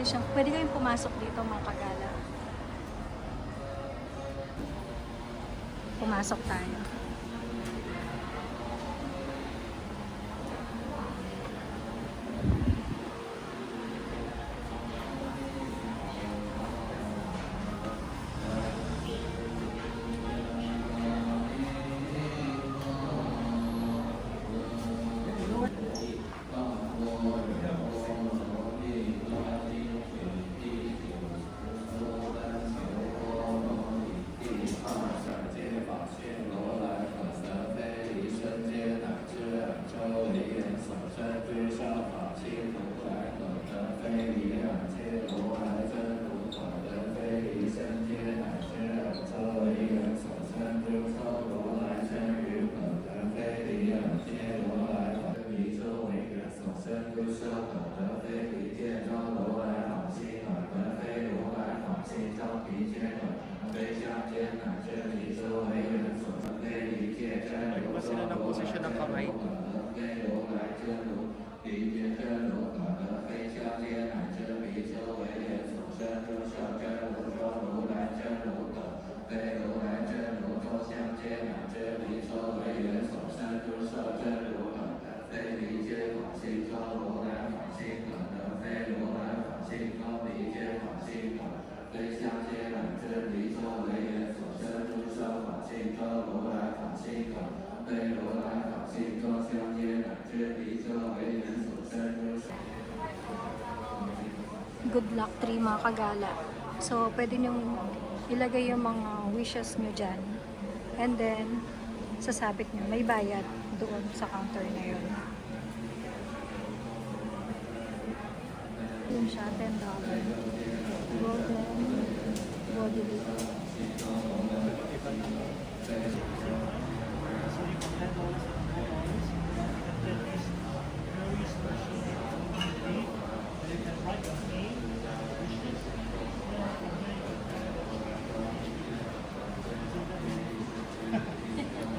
siyang, pwede kayong pumasok dito mga kagala. Pumasok tayo. Iba sila ng posisyon ng kamay. Good luck tree mga kagala. So, pwede nyong ilagay yung mga wishes nyo dyan. And then, sasabit nyo. May bayad doon sa counter na yun. Yun siya, $10. Golden body lift.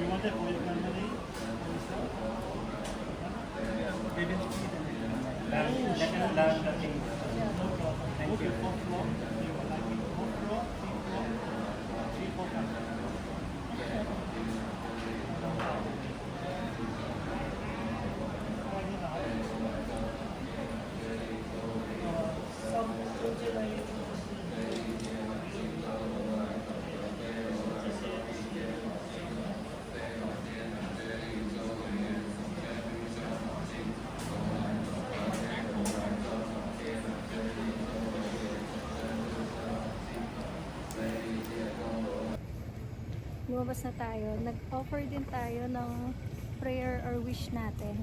You want that oil money? Thank you. Lumabas na tayo. Nag-offer din tayo ng prayer or wish natin.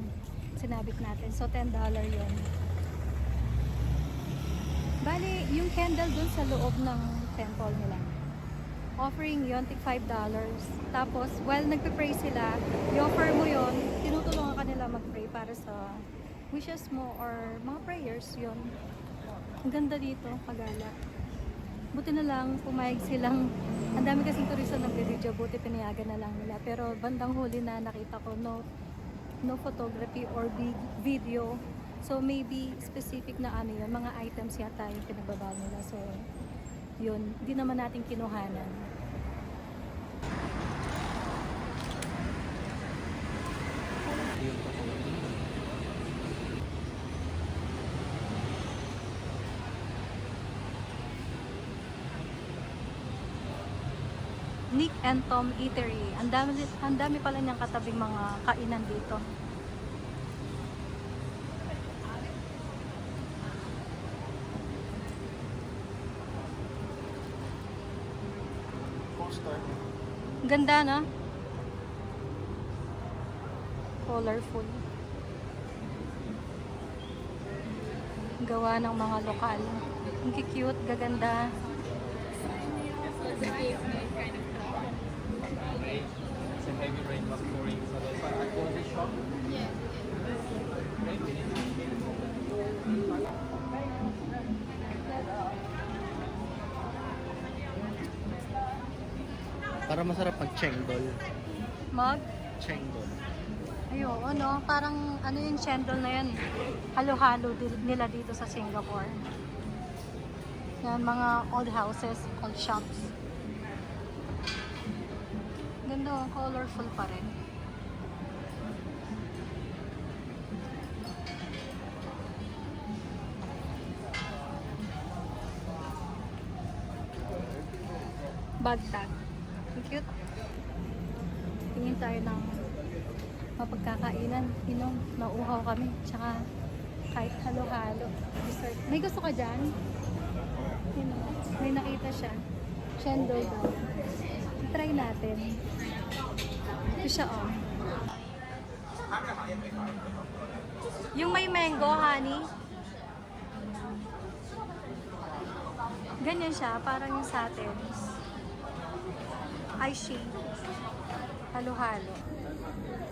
Sinabit natin. So, $10 yun. Bali, yung candle dun sa loob ng temple nila. Offering yun, tig $5. Tapos, while nagpe-pray sila, i-offer mo yun, tinutulungan ka nila mag-pray para sa wishes mo or mga prayers yun. Ang ganda dito, Pagala. Buti na lang, pumayag silang, ang dami kasing turista nagbe-video, buti pinayagan na lang nila. Pero bandang huli na nakita ko, no photography or video. So maybe specific na ano yun, mga items yata yung pinagbaba nila. So yun, di naman natin kinuhanan. Nick and Tom Eatery. Ang dami pala niyang katabing mga kainan dito. Poster. Ganda na. Colorful. Gawa ng mga lokal. Ang cute, gaganda. It's a heavy rain was pouring, so that's why I call this shop. Yeah. Para masarap pag chendol. Mag? Chendol. Ayun, ano, parang ano yung chendol na yan. Halo-halo nila dito sa Singapore. Yan, mga old houses, old shops. Ganda, oh, colorful pa rin. Bag tag. Ang cute. Tingin tayo ng mapagkakainan. Inom, nauuhaw kami. Tsaka kahit halo-halo. Dessert. May gusto ka dyan? May nakita siya. Chendol daw. Try natin. Ito siya, oh. Yung may mango, honey. Ganyan siya. Parang yung sa atin. Ice shake. Halo-halo.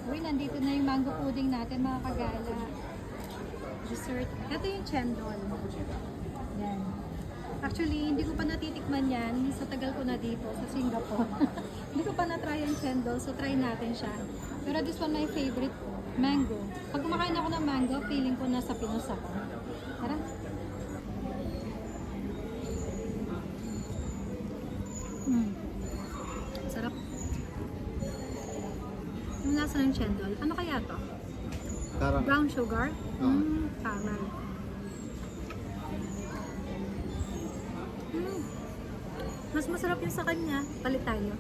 Uy, nandito na yung mango pudding natin, mga kagala. Dessert. Ito yung chendol. Yan. Actually, hindi ko pa natitikman yan sa tagal ko na dito sa Singapore. Hindi ko pa na-try yung chendol, so try natin siya. Pero this one my favorite, mango. Pag kumakain ako ng mango, feeling ko nasa Pinos ako. Tara. Sarap. Yung lasa ng chendol. Ano kaya to? Caramel. Brown sugar? Oo. Caramel. Mas masarap yung sa kanya. Palit tayo.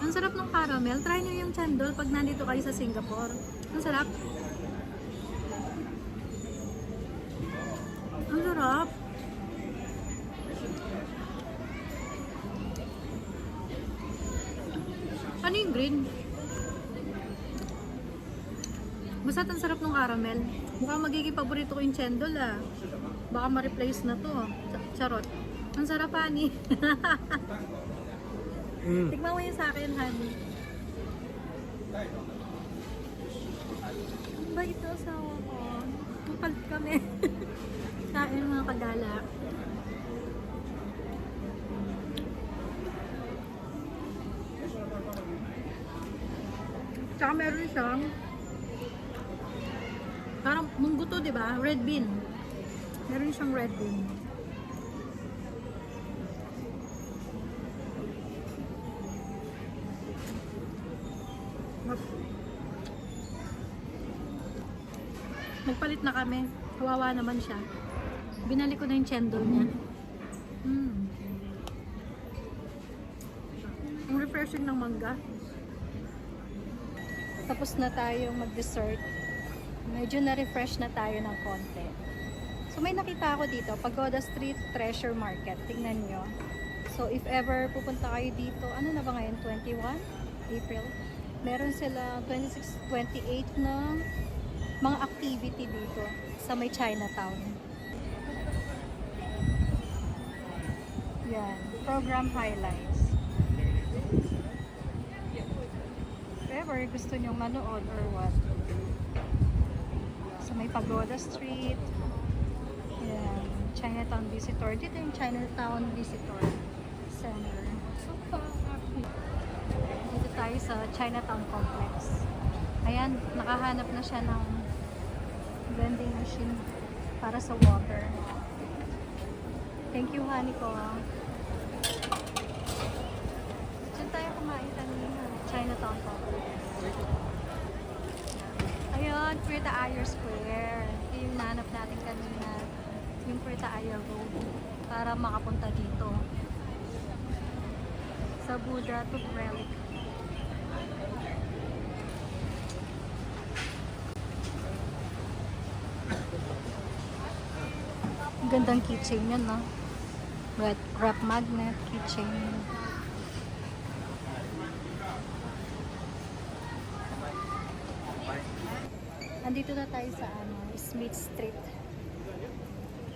Ang sarap ng caramel. Try nyo yung chendol pag nandito kayo sa Singapore. Ang sarap. Ang sarap. Ano yung green? Basta ang sarap ng caramel. Mukhang magiging paborito ko yung chendol ah. Baka ma-replace na to. Charot. Ang sarap, honey. Tikman mo yun sa akin, honey. Ba ito, asawa ko? Mapalit kami. Kain mga kagala. Tsaka meron siyang parang munggo to, di ba? Red bean. Meron siyang red bean. Nagpalit na kami. Kawawa naman siya. Binalik ko na yung chendol niya. Ang refreshing ng mangga. Tapos na tayo mag-dessert. Medyo na-refresh na tayo ng konti. So may nakita ako dito, Pagoda Street Treasure Market. Tingnan nyo. So if ever pupunta kayo dito, ano na ba ngayon? 21? April? Meron sila 26, 28 na mga activity dito sa may Chinatown. Yan. Program highlights. If ever gusto nyo manood or what. So may Pagoda Street. Yan. Chinatown Visitor. Dito yung Chinatown Visitor Center. So dito tayo sa Chinatown Complex. Ayan, nakahanap na siya ng vending machine para sa water. Thank you, honey ko. Diyan tayo kumain kanina. Chinatown Complex. Ayun, Prita Ayer Square. Ito yung nahanap natin kanina. Yung Prita Ayer Road. Para makapunta dito. Sa Buddha Tooth Relic. Gandang keychain yan, no? Wrap magnet, keychain. Andito na tayo sa Smith Street.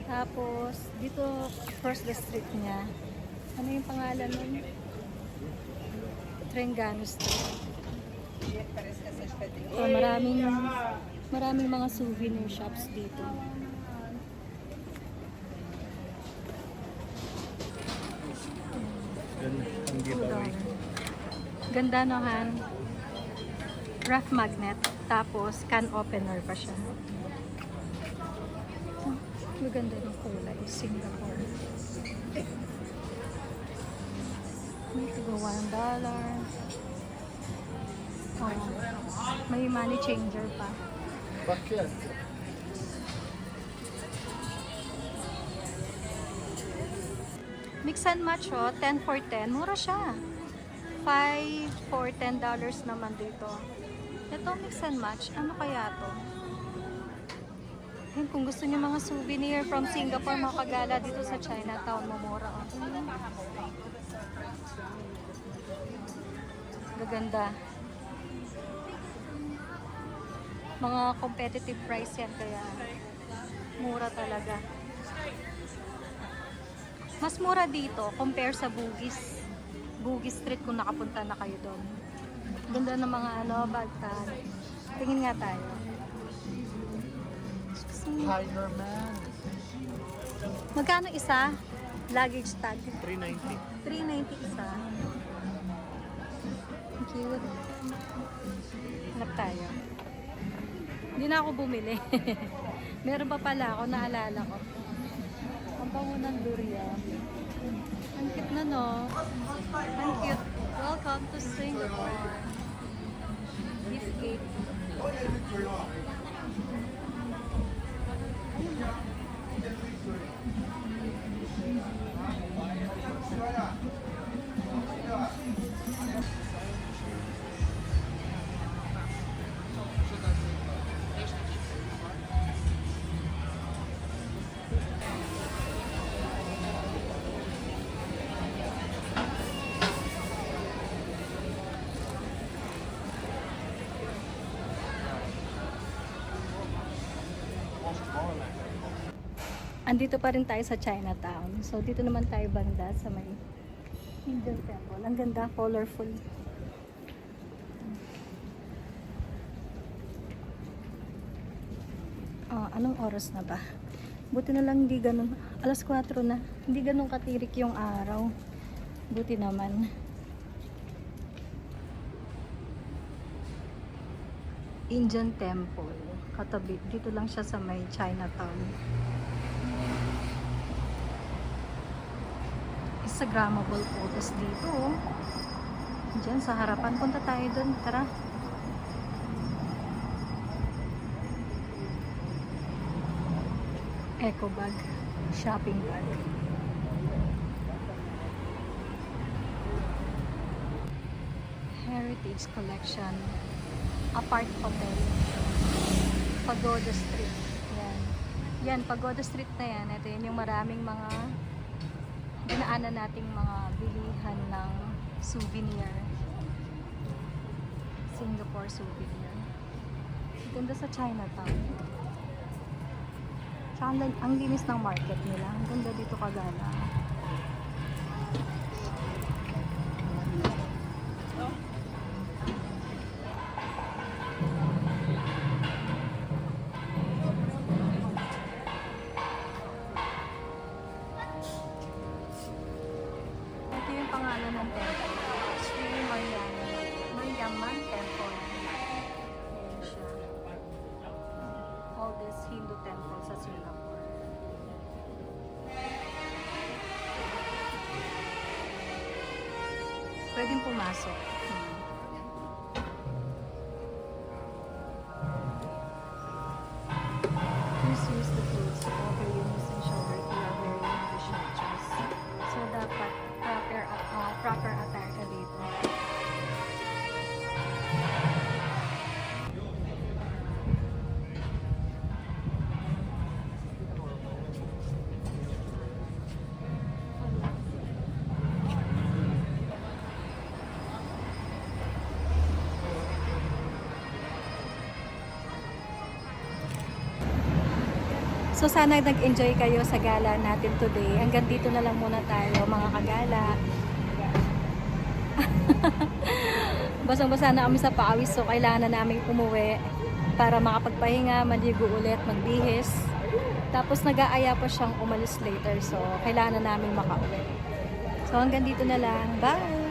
Tapos, dito, across the street niya. Ano yung pangalan nun? Trengganu Street. So, maraming mga souvenir shops dito. Ganda no, Han? Rough magnet. Tapos can opener pa siya. Maganda ng kulay. Singapore. May tigo $1. Oh, may money changer pa. Bakit? Mix and match, oh, 10 for 10. Mura siya. 5 for $10 naman dito. Ito mix and match. Ano kaya to? Ayun, kung gusto niyo mga souvenir from Singapore, mga kagala dito sa Chinatown, mamura. Oh. Gaganda. Mga competitive price yan, kaya mura talaga. Mas mura dito compare sa Bugis. Bugis Street kung nakapunta na kayo doon. Ganda ng mga bag tag. Tingin nga tayo. Higher man. Magkano isa? Luggage tag. 390. 390 isa. Cute. Hanap tayo. Hindi na ako bumili. Meron pa pala ako, naalala ko. Ang bango ng durian. Ang cute na, no? Ang cute. Welcome to Singapore. Gift gate. Andito pa rin tayo sa Chinatown. So, dito naman tayo banda sa may Hindu Temple. Ang ganda, colorful. Oh, anong oras na ba? Buti na lang hindi ganun. Alas 4 na. Hindi ganun katirik yung araw. Buti naman. Indian Temple. Katabi. Dito lang siya sa may Chinatown. Instagrammable photos dito. Oh. Diyan sa harapan. Punta tayo dun. Tara. Eco bag. Shopping bag. Heritage Collection. Apart Hotel. Pagoda Street. Yan. Yan, Pagoda Street na yan. Ito yun yung maraming mga dinaanan nating mga bilihan ng souvenir. Singapore souvenir. Ganda sa Chinatown. Tsaka ang linis ng market nila. Ang ganda dito kagala. Ito yung pangalan ng temple. Sri Mariamman Temple. Ayan siya. Oldest Hindu temple sa Singapore. Pwedeng pumasok. Please use the clothes to cover your knees and shoulder if you are wearing English lectures. So, dapat proper attire ka dito. So sana nag-enjoy kayo sa gala natin today. Hanggang dito na lang muna tayo mga kagala. Basang-basa na kami sa paawis, so kailangan na namin umuwi para makapagpahinga, maligo ulit, magbihis. Tapos nag-aaya pa siyang umalis later, so kailangan na namin makauwi. So hanggang dito na lang. Bye!